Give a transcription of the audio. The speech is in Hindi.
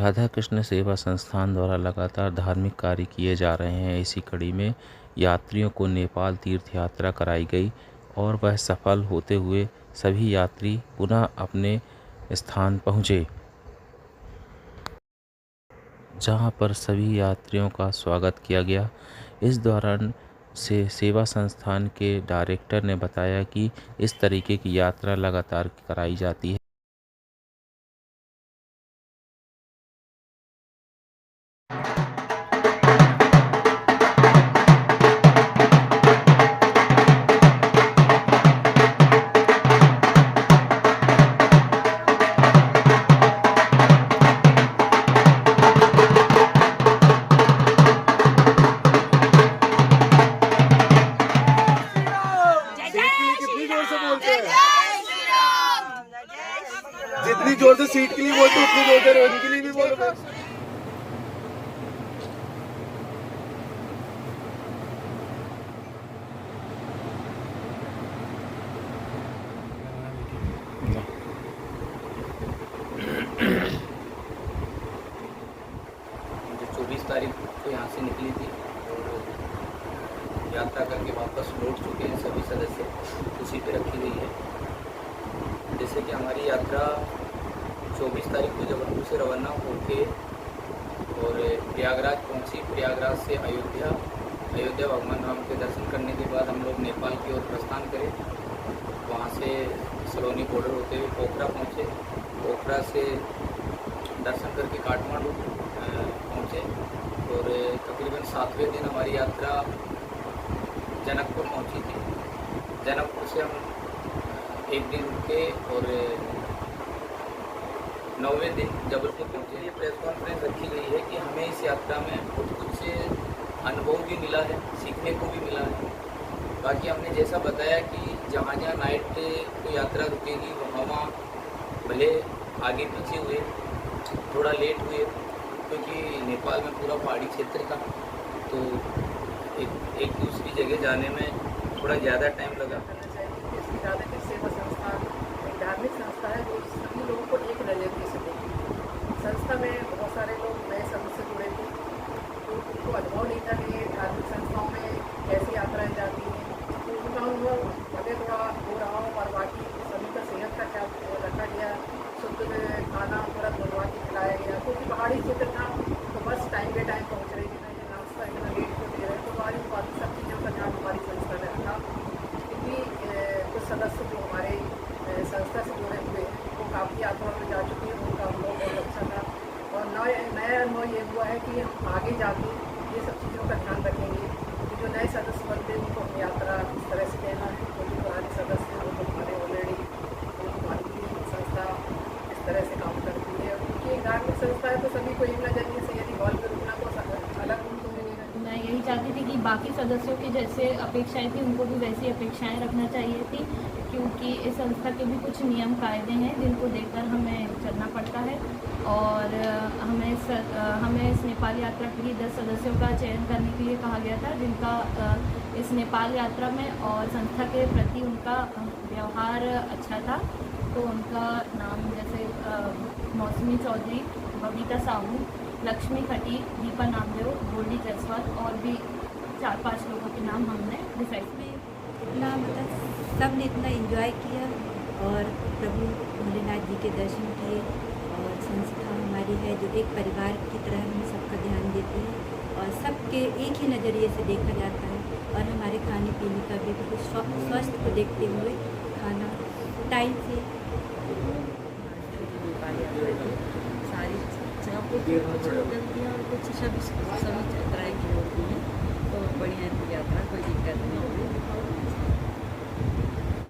राधा कृष्ण सेवा संस्थान द्वारा लगातार धार्मिक कार्य किए जा रहे हैं। इसी कड़ी में यात्रियों को नेपाल तीर्थ यात्रा कराई गई और वह सफल होते हुए सभी यात्री पुनः अपने स्थान पहुँचे, जहां पर सभी यात्रियों का स्वागत किया गया। इस दौरान सेवा संस्थान के डायरेक्टर ने बताया कि इस तरीके की यात्रा लगातार कराई जाती है। जितनी जोर से सीट के लिए बोलते उतनी जोर से रोने के लिए भी बोलो। जो 24 तारीख को यहाँ से निकली थी और यात्रा करके वापस लौट चुके हैं सभी सदस्य, उसी पे रखी गई है। जैसे कि हमारी यात्रा 24 तारीख को जबलपुर से रवाना होकर और प्रयागराज पहुंची। प्रयागराज से अयोध्या भगवान राम के दर्शन करने के बाद हम लोग नेपाल की ओर प्रस्थान करें। वहाँ से सलोनी बॉर्डर होते हुए पोखरा पहुँचे। पोखरा से दर्शन करके काठमांडू पहुँचे और तकरीबन 7वें दिन हमारी यात्रा जनकपुर पहुँची थी। जनकपुर से हम एक दिन रुके और 9वें दिन जबलपुर पहुँचे। ये प्रेस कॉन्फ्रेंस रखी गई है कि हमें इस यात्रा में बहुत कुछ अनुभव भी मिला है, सीखने को भी मिला है। बाकी हमने जैसा बताया कि जहाँ जहाँ नाइट को यात्रा रुकेगी वहाँ भले आगे पीछे हुए, थोड़ा लेट हुए, क्योंकि नेपाल में पूरा पहाड़ी क्षेत्र था, तो एक दूसरी जगह जाने में थोड़ा ज़्यादा टाइम लगा। राधा सेवा संस्थान एक धार्मिक संस्था है जो सभी लोगों को एक नज़रिए से देखती है। संस्था में बहुत सारे लोग नए सदस्य जुड़े थे, तो उनको अनुभव नहीं था कि धार्मिक संस्थाओं में कैसी यात्राएं जाती हैं। तो उनका अनुभव भले थोड़ा हो रहा हो, और बाकी सभी का सेहत का ख्याल रखा गया, शुद्ध खाना पूरा बनवा के खिलाया गया। क्योंकि पहाड़ी क्षेत्र था तो बस टाइम पे टाइम पहुँच रही थी, नहीं नाश्ता इतना लेट को दे रहे, तो बाकी सब चीज़ों का ध्यान हमारी संस्था ने रखा। कुछ सदस्य जो हमारे संस्था से जुड़े हुए हैं वो काफ़ी यात्रा में जा चुके हैं, उनका अनुभव बहुत अच्छा था। और नया अनुभव ये हुआ है कि हम आगे जाके ये सब चीज़ों का ध्यान रखेंगे कि जो नए सदस्य बनते हैं उनको हम यात्रा इस तरह से देना है। तो जो पुराने सदस्य हैं वो तो हमारे ऑलरेडी हमारी संस्था इस तरह से काम करती है, क्योंकि एक धार्मिक संस्था है तो सभी को एक नज़रिए से यदि हॉल में रुकना तो अलग रूम तो मिलेगा। मैं यही चाहती थी कि बाकी सदस्यों की जैसे अपेक्षाएं थी उनको भी वैसी अपेक्षाएं रखना चाहिए थी, क्योंकि इस संस्था के भी कुछ नियम कायदे हैं जिनको देखकर हमें चलना पड़ता है। और हमें इस नेपाल यात्रा के लिए 10 सदस्यों का चयन करने के लिए कहा गया था, जिनका इस नेपाल यात्रा में और संस्था के प्रति उनका व्यवहार अच्छा था। तो उनका नाम जैसे मौसमी चौधरी, बबीता साहू, लक्ष्मी खटीक, दीपा नामदेव, गोल्डी जायसवाल और भी 4-5 लोगों के नाम हमने डिसाइड किए। इतना सब ने इतना एंजॉय किया और प्रभु भोलेनाथ जी के दर्शन किए। और संस्था हमारी है जो एक परिवार की तरह हम सबका ध्यान देती है और सबके एक ही नज़रिए से देखा जाता है। और हमारे खाने पीने का भी बिल्कुल स्वास्थ्य को देखते हुए खाना टाइम से। सारी जगह को कुछ गलतियाँ और कुछ सभी यात्राएँ की होती हैं, तो बढ़िया यात्रा, कोई दिक्कत नहीं हुई।